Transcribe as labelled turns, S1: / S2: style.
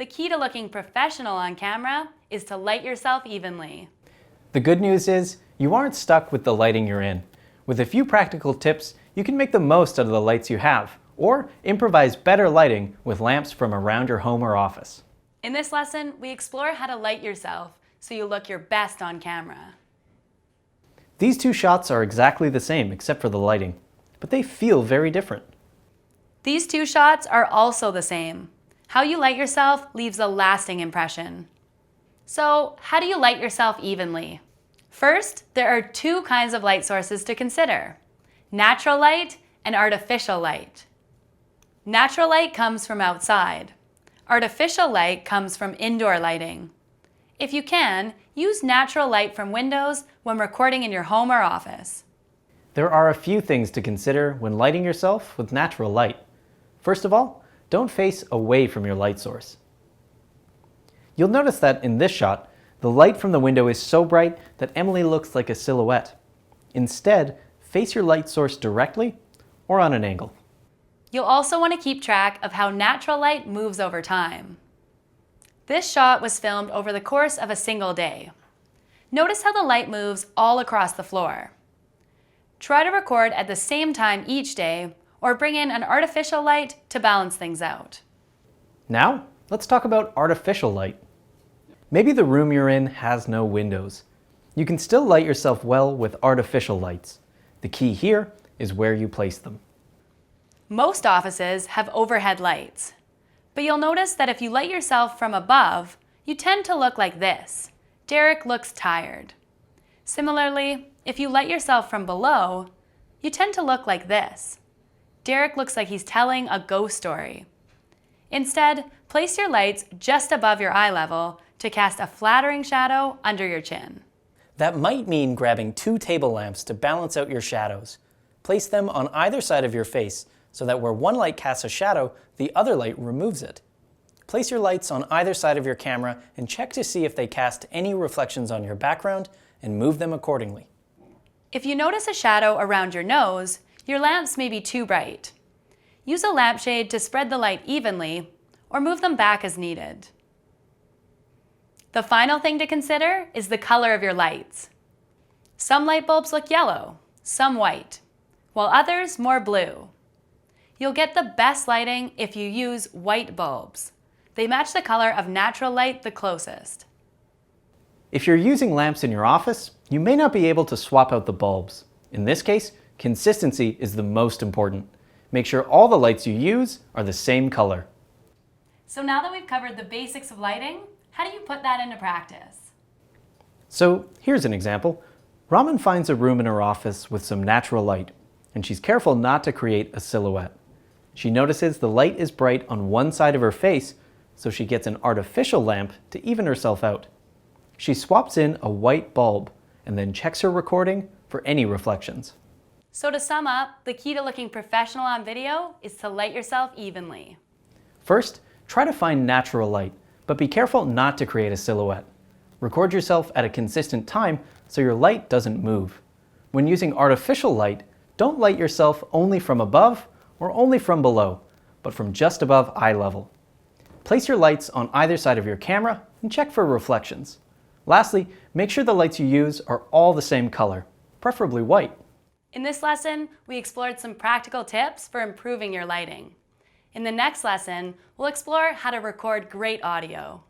S1: The key to looking professional on camera is to light yourself evenly.
S2: The good news is, you aren't stuck with the lighting you're in. With a few practical tips, you can make the most out of the lights you have, or improvise better lighting with lamps from around your home or office.
S1: In this lesson, we explore how to light yourself so you look your best on camera.
S2: These two shots are exactly the same except for the lighting, but they feel very different.
S1: These two shots are also the same. How you light yourself leaves a lasting impression. So, how do you light yourself evenly? First, there are two kinds of light sources to consider: natural light and artificial light. Natural light comes from outside. Artificial light comes from indoor lighting. If you can, use natural light from windows when recording in your home or office.
S2: There are a few things to consider when lighting yourself with natural light. First of all, don't face away from your light source. You'll notice that in this shot, the light from the window is so bright that Emily looks like a silhouette. Instead, face your light source directly or on an angle.
S1: You'll also want to keep track of how natural light moves over time. This shot was filmed over the course of a single day. Notice how the light moves all across the floor. Try to record at the same time each day, or bring in an artificial light to balance things out.
S2: Now, let's talk about artificial light. Maybe the room you're in has no windows. You can still light yourself well with artificial lights. The key here is where you place them.
S1: Most offices have overhead lights, but you'll notice that if you light yourself from above, you tend to look like this. Derek looks tired. Similarly, if you light yourself from below, you tend to look like this. Derek looks like he's telling a ghost story. Instead, place your lights just above your eye level to cast a flattering shadow under your chin.
S3: That might mean grabbing two table lamps to balance out your shadows. Place them on either side of your face so that where one light casts a shadow, the other light removes it. Place your lights on either side of your camera and check to see if they cast any reflections on your background and move them accordingly.
S1: If you notice a shadow around your nose, your lamps may be too bright. Use a lampshade to spread the light evenly, or move them back as needed. The final thing to consider is the color of your lights. Some light bulbs look yellow, some white, while others more blue. You'll get the best lighting if you use white bulbs. They match the color of natural light the closest.
S2: If you're using lamps in your office, you may not be able to swap out the bulbs. In this case, consistency is the most important. Make sure all the lights you use are the same color.
S1: So now that we've covered the basics of lighting, how do you put that into practice?
S2: So here's an example. Raman finds a room in her office with some natural light, and she's careful not to create a silhouette. She notices the light is bright on one side of her face, so she gets an artificial lamp to even herself out. She swaps in a white bulb and then checks her recording for any reflections.
S1: So to sum up, the key to looking professional on video is to light yourself evenly.
S2: First, try to find natural light, but be careful not to create a silhouette. Record yourself at a consistent time so your light doesn't move. When using artificial light, don't light yourself only from above or only from below, but from just above eye level. Place your lights on either side of your camera and check for reflections. Lastly, make sure the lights you use are all the same color, preferably white.
S1: In this lesson, we explored some practical tips for improving your lighting. In the next lesson, we'll explore how to record great audio.